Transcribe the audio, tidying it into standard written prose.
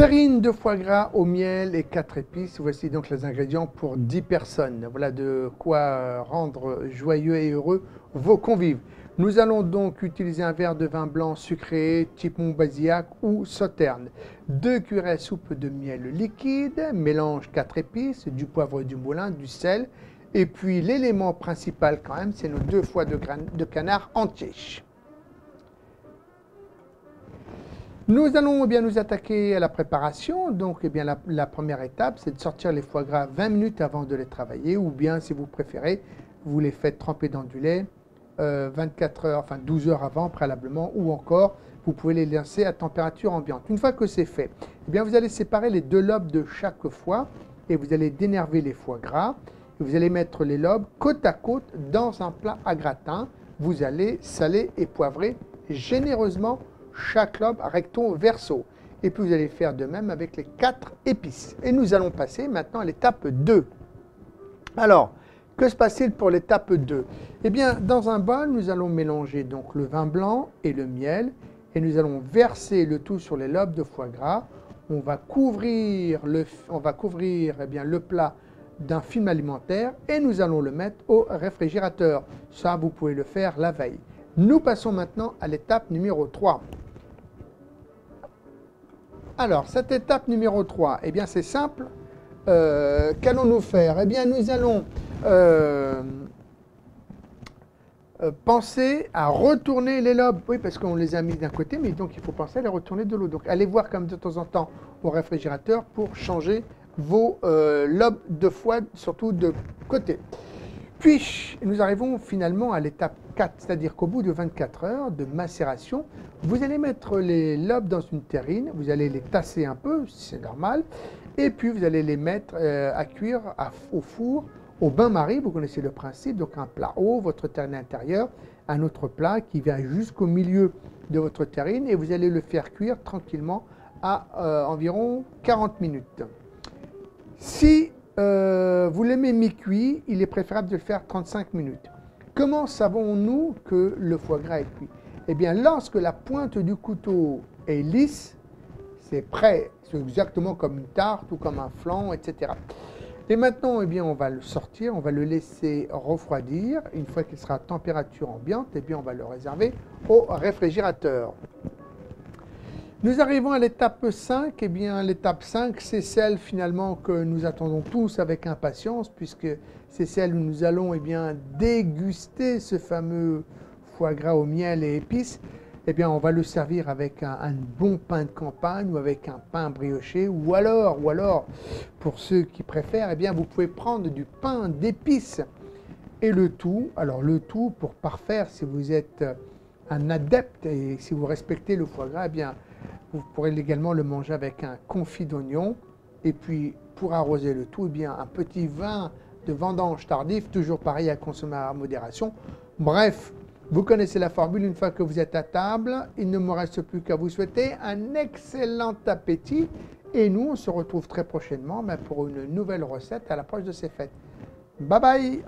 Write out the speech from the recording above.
Terrine de foie gras au miel et 4 épices. Voici donc les ingrédients pour 10 personnes. Voilà de quoi rendre joyeux et heureux vos convives. Nous allons donc utiliser un verre de vin blanc sucré type Montbazillac ou Sauterne, 2 cuillères à soupe de miel liquide, mélange 4 épices, du poivre du moulin, du sel, et puis l'élément principal quand même, c'est nos 2 foies de canard entiers. Nous allons bien nous attaquer à la préparation. Donc la première étape, c'est de sortir les foie gras 20 minutes avant de les travailler, ou bien si vous préférez, vous les faites tremper dans du lait 24 heures, enfin 12 heures avant préalablement, ou encore vous pouvez les laisser à température ambiante. Une fois que c'est fait, eh bien vous allez séparer les 2 lobes de chaque foie et vous allez dénerver les foie gras. Et vous allez mettre les lobes côte à côte dans un plat à gratin. Vous allez saler et poivrer généreusement chaque lobe recto verso. Et puis vous allez faire de même avec les 4 épices. Et nous allons passer maintenant à l'étape 2. Alors, que se passe-t-il pour l'étape 2? Eh bien, dans un bol, nous allons mélanger donc le vin blanc et le miel. Et nous allons verser le tout sur les lobes de foie gras. On va couvrir le plat d'un film alimentaire et nous allons le mettre au réfrigérateur. Ça, vous pouvez le faire la veille. Nous passons maintenant à l'étape numéro 3. Alors, cette étape numéro 3, eh bien c'est simple. Qu'allons-nous faire? Eh bien, nous allons penser à retourner les lobes. Oui, parce qu'on les a mis d'un côté, mais donc il faut penser à les retourner de l'autre. Donc, allez voir comme de temps en temps au réfrigérateur pour changer vos lobes de foie, surtout de côté. Puis, nous arrivons finalement à l'étape 4, c'est-à-dire qu'au bout de 24 heures de macération, vous allez mettre les lobes dans une terrine, vous allez les tasser un peu, c'est normal, et puis vous allez les mettre à cuire au four, au bain-marie, vous connaissez le principe, donc un plat haut, votre terrine intérieure, un autre plat qui vient jusqu'au milieu de votre terrine, et vous allez le faire cuire tranquillement à environ 40 minutes. Si vous l'aimez mi-cuit, il est préférable de le faire 35 minutes. Comment savons-nous que le foie gras est cuit? Eh bien, lorsque la pointe du couteau est lisse, c'est prêt. C'est exactement comme une tarte ou comme un flan, etc. Et maintenant, eh bien, on va le sortir, on va le laisser refroidir. Une fois qu'il sera à température ambiante, eh bien, on va le réserver au réfrigérateur. Nous arrivons à l'étape 5. Eh bien, l'étape 5, c'est celle finalement que nous attendons tous avec impatience, puisque c'est celle où nous allons déguster ce fameux foie gras au miel et épices. Eh bien, on va le servir avec un bon pain de campagne ou avec un pain brioché, ou alors, pour ceux qui préfèrent, eh bien, vous pouvez prendre du pain d'épices. Et le tout pour parfaire, si vous êtes un adepte et si vous respectez le foie gras, eh bien, vous pourrez également le manger avec un confit d'oignon. Et puis, pour arroser le tout, eh bien, un petit vin de vendange tardif, toujours pareil à consommer à modération. Bref, vous connaissez la formule. Une fois que vous êtes à table, il ne me reste plus qu'à vous souhaiter un excellent appétit. Et nous, on se retrouve très prochainement pour une nouvelle recette à l'approche de ces fêtes. Bye bye!